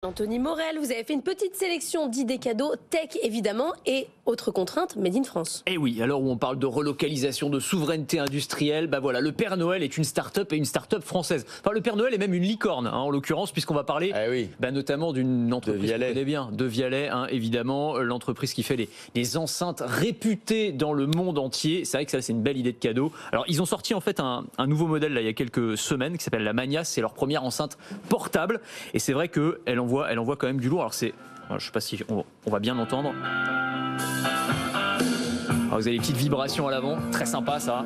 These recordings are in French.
Anthony Morel, vous avez fait une petite sélection d'idées cadeaux, tech évidemment, et autres contraintes, made in France. Et oui, alors où on parle de relocalisation, de souveraineté industrielle, bah voilà, le Père Noël est une start-up et une start-up française. Enfin, le Père Noël est même une licorne, en l'occurrence, puisqu'on va parler notamment d'une entreprise qu'on connaît bien, de Vialet, évidemment, l'entreprise qui fait les enceintes réputées dans le monde entier. C'est vrai que ça, c'est une belle idée de cadeau. Alors, ils ont sorti en fait un nouveau modèle là, il y a quelques semaines qui s'appelle la Mania. C'est leur première enceinte portable, et c'est vrai qu'elle envoie quand même du lourd. Alors je sais pas si on va bien l'entendre. Alors vous avez les petites vibrations à l'avant, très sympa ça.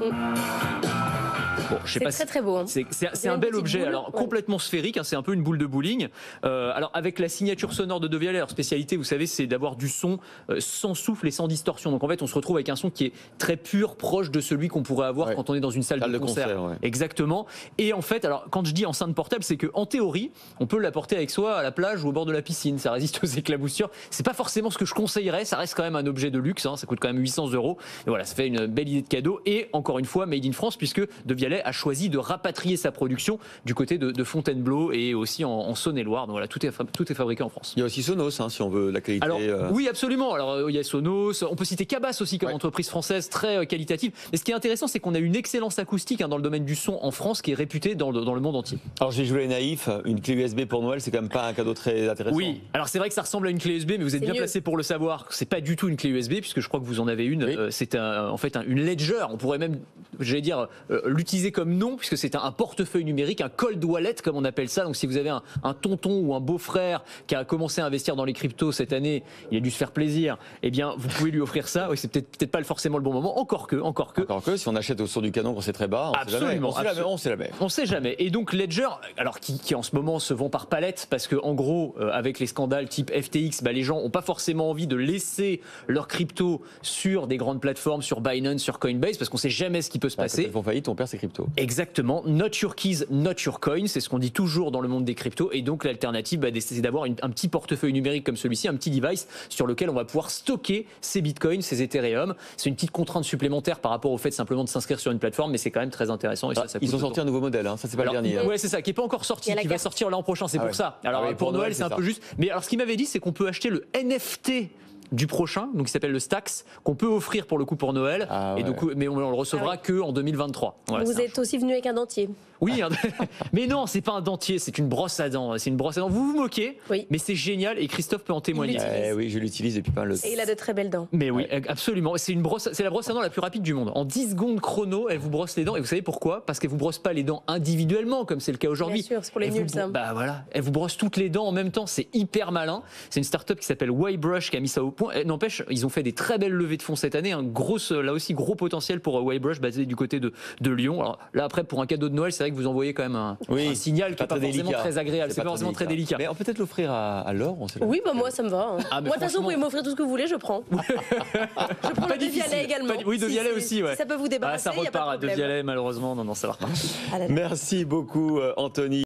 Bon, je sais pas, très très beau. Hein. C'est un bel objet, alors complètement sphérique, c'est un peu une boule de bowling. Alors avec la signature sonore de Vialet, leur spécialité, vous savez, c'est d'avoir du son sans souffle et sans distorsion. Donc en fait, on se retrouve avec un son qui est très pur, proche de celui qu'on pourrait avoir quand on est dans une salle de concert. Exactement. Et en fait, alors quand je dis enceinte portable, c'est que en théorie, on peut l'apporter avec soi à la plage ou au bord de la piscine. Ça résiste aux éclaboussures. C'est pas forcément ce que je conseillerais. Ça reste quand même un objet de luxe. Ça coûte quand même 800 €. Et voilà, ça fait une belle idée de cadeau. Et encore une fois, made in France, puisque de Vialet a choisi de rapatrier sa production du côté de Fontainebleau et aussi en Saône-et-Loire. Donc voilà, tout est fabriqué en France. Il y a aussi Sonos, si on veut la qualité. Alors, oui, absolument. Alors il y a Sonos. On peut citer Cabas aussi comme entreprise française très qualitative. Mais ce qui est intéressant, c'est qu'on a une excellence acoustique dans le domaine du son en France qui est réputée dans le monde entier. Alors je vais jouer les naïfs. Une clé USB pour Noël, c'est quand même pas un cadeau très intéressant. Oui. Alors c'est vrai que ça ressemble à une clé USB, mais vous êtes bien placé pour le savoir. C'est pas du tout une clé USB puisque je crois que vous en avez une. Oui. C'est en fait une Ledger. On pourrait même, l'utiliser comme nom puisque c'est un portefeuille numérique, un cold wallet comme on appelle ça. Donc si vous avez un tonton ou un beau-frère qui a commencé à investir dans les cryptos cette année, il a dû se faire plaisir. Eh bien, vous pouvez lui offrir ça. Oui, c'est peut-être pas forcément le bon moment. Encore que. Si on achète au son du canon quand c'est très bas, on sait jamais. On sait jamais. Et donc Ledger, alors qui en ce moment se vend par palette parce que en gros, avec les scandales type FTX, les gens ont pas forcément envie de laisser leurs cryptos sur des grandes plateformes, sur Binance, sur Coinbase, parce qu'on sait jamais ce qui peut se passer. Quand elles font faillite, on perd ses cryptos. Exactement. Not your keys, not your coin, c'est ce qu'on dit toujours dans le monde des cryptos. Et donc l'alternative, c'est d'avoir un petit portefeuille numérique comme celui-ci, un petit device sur lequel on va pouvoir stocker ces bitcoins, ces Ethereum. C'est une petite contrainte supplémentaire par rapport au fait simplement de s'inscrire sur une plateforme, mais c'est quand même très intéressant. Et ça ils ont sorti un nouveau modèle, ça c'est pas le dernier. Ouais, c'est ça, qui est pas encore sorti, qui va sortir l'an prochain. C'est pour ça. Alors pour Noël, c'est un peu juste. Mais alors ce qu'il m'avait dit, c'est qu'on peut acheter le NFT du prochain, donc il s'appelle le Stax, qu'on peut offrir pour le coup pour Noël, et du coup, mais on le recevra que en 2023. Voilà, vous êtes aussi venu avec un dentier. Oui, mais non, c'est pas un dentier, c'est une brosse à dents. C'est une brosse à dents. Vous vous moquez, mais c'est génial et Christophe peut en témoigner. Oui, je l'utilise depuis pas longtemps. Et il a de très belles dents. Mais oui, absolument. C'est la brosse à dents la plus rapide du monde. En 10 secondes chrono, elle vous brosse les dents. Et vous savez pourquoi? Parce qu'elle vous brosse pas les dents individuellement, comme c'est le cas aujourd'hui. Bien sûr, c'est pour les nuls, ça. Bah voilà, elle vous brosse toutes les dents en même temps. C'est hyper malin. C'est une start-up qui s'appelle Waybrush qui a mis ça au point. N'empêche, ils ont fait des très belles levées de fonds cette année. Là aussi, gros potentiel pour Waybrush basé du côté de Lyon. Alors là, après, pour un cadeau de Noël, c'est vrai que vous envoyez quand même un signal qui n'est pas forcément très agréable. C'est pas forcément très délicat. Mais on peut peut-être l'offrir à Laure. Oui, moi ça me va. Moi de toute façon, vous pouvez m'offrir tout ce que vous voulez, je prends. Je prends le de Vialet également. Oui, de Vialet aussi. Si ça peut vous débarrasser. Ça repart à de Vialet, malheureusement. Non, ça va pas. Merci beaucoup, Anthony.